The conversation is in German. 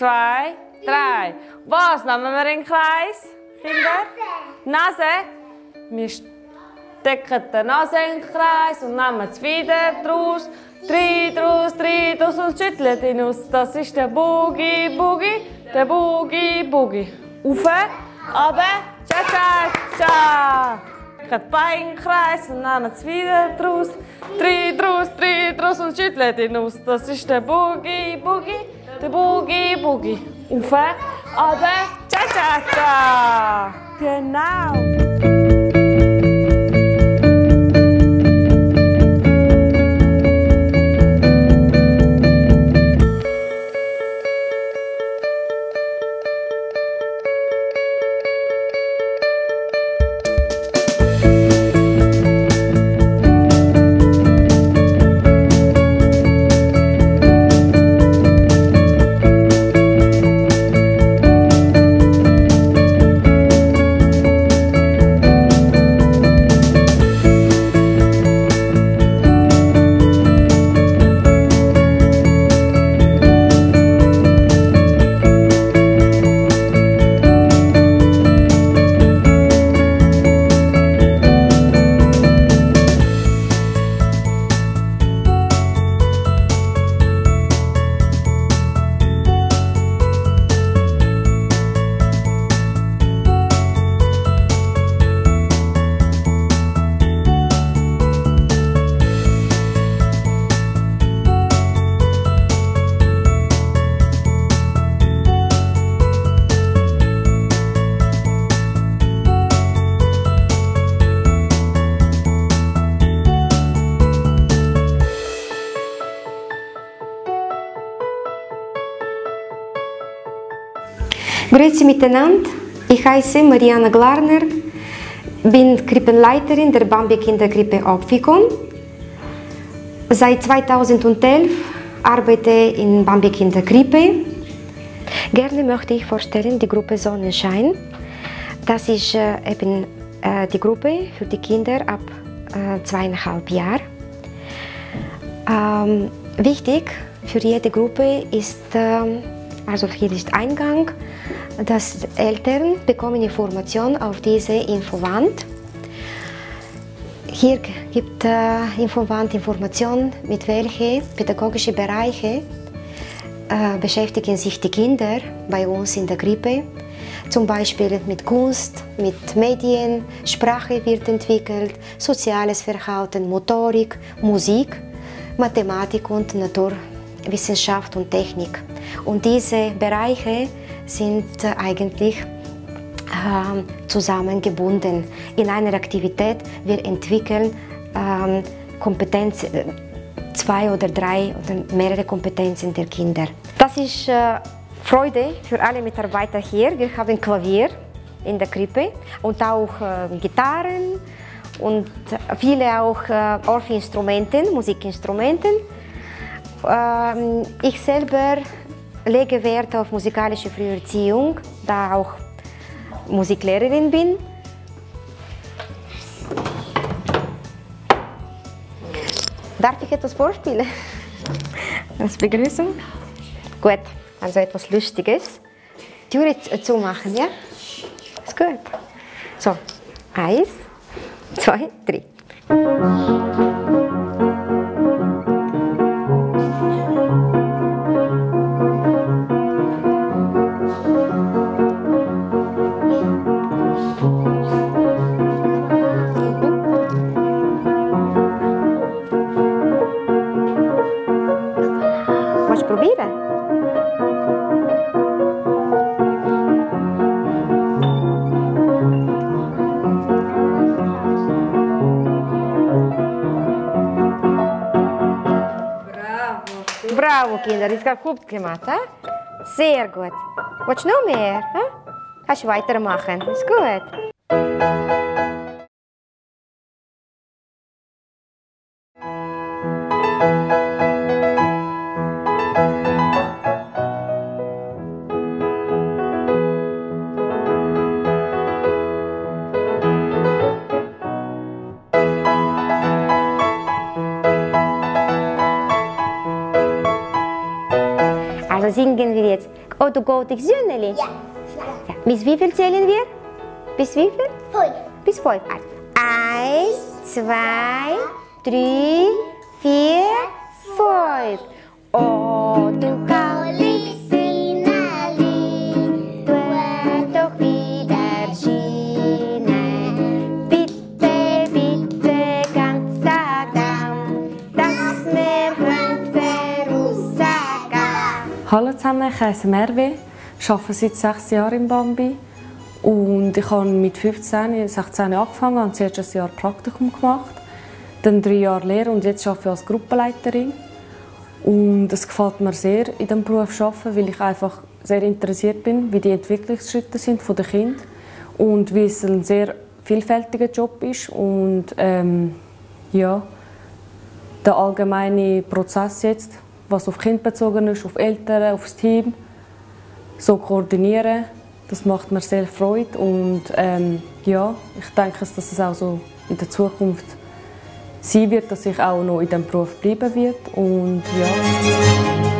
2, 3. Was nehmen wir in den Kreis, Kinder? Nase. Wir stecken die Nase in den Kreis und nehmen es wieder draus. 3 draus und schütteln ihn aus. Das ist der Boogie Boogie, der Boogie Boogie. Rauf, runter, cha cha cha. Die Beine in den Kreis und nehmen es wieder draus. 3 draus und schütteln ihn aus. Das ist der Boogie Boogie, der Boogie Boogie. Rauf, runter, cha cha cha. Genau. Grüezi miteinander, ich heiße Mariana Glarner, bin Krippenleiterin der Bambi Kinderkrippe Opfikon. Seit 2011 arbeite ich in Bambi Kinderkrippe. Gerne möchte ich vorstellen die Gruppe Sonnenschein. Das ist eben die Gruppe für die Kinder ab 2,5 Jahren. Wichtig für jede Gruppe ist, also hier ist Eingang, dass Eltern bekommen Informationen auf diese Infowand. Hier gibt Infowand Informationen, mit welchen pädagogischen Bereiche beschäftigen sich die Kinder bei uns in der Krippe. Zum Beispiel mit Kunst, mit Medien, Sprache wird entwickelt, soziales Verhalten, Motorik, Musik, Mathematik und Naturwissenschaft und Technik. Und diese Bereiche sind eigentlich zusammengebunden. In einer Aktivität wir entwickeln Kompetenzen, 2 oder 3 oder mehrere Kompetenzen der Kinder. Das ist Freude für alle Mitarbeiter hier. Wir haben Klavier in der Krippe und auch Gitarren und viele auch Orff-Instrumenten, Musikinstrumenten. Ich selber lege Wert auf musikalische Früherziehung, da auch Musiklehrerin bin. Darf ich etwas vorspielen? Als Begrüßung? Gut, also etwas Lustiges. Die Tür zumachen, ja? Ist gut. So, 1, 2, 3. Willst du probieren? Bravo, Kinder, das ist gut gemacht. He? Sehr gut. Willst du noch mehr? He? Kannst du weitermachen? Ist gut. Also singen wir jetzt Oh, du gehst Söhneli? Ja. Ja. Bis wie viel zählen wir? Bis wie viel? 5. Bis 5. Also 1, 2, 3, 4, 5. Oh, du Kalypsinali, du doch wieder Schiene. Bitte, bitte, ganz daran, dass wir voraussagen. Hallo zusammen, ich heiße Merve, arbeite seit 6 Jahren im Bambi. Und ich habe mit 16 angefangen und zuerst ein Jahr Praktikum gemacht, dann 3 Jahre Lehre und jetzt arbeite ich als Gruppenleiterin. Und es gefällt mir sehr, in diesem Beruf zu arbeiten, weil ich einfach sehr interessiert bin, wie die Entwicklungsschritte sind der Kinder und wie es ein sehr vielfältiger Job ist und ja, der allgemeine Prozess jetzt, was auf Kinder bezogen ist, auf Eltern, auf das Team, so koordinieren. Das macht mir sehr Freude und ja, ich denke, dass es auch so in der Zukunft sein wird, dass ich auch noch in diesem Beruf bleiben werde. Und ja.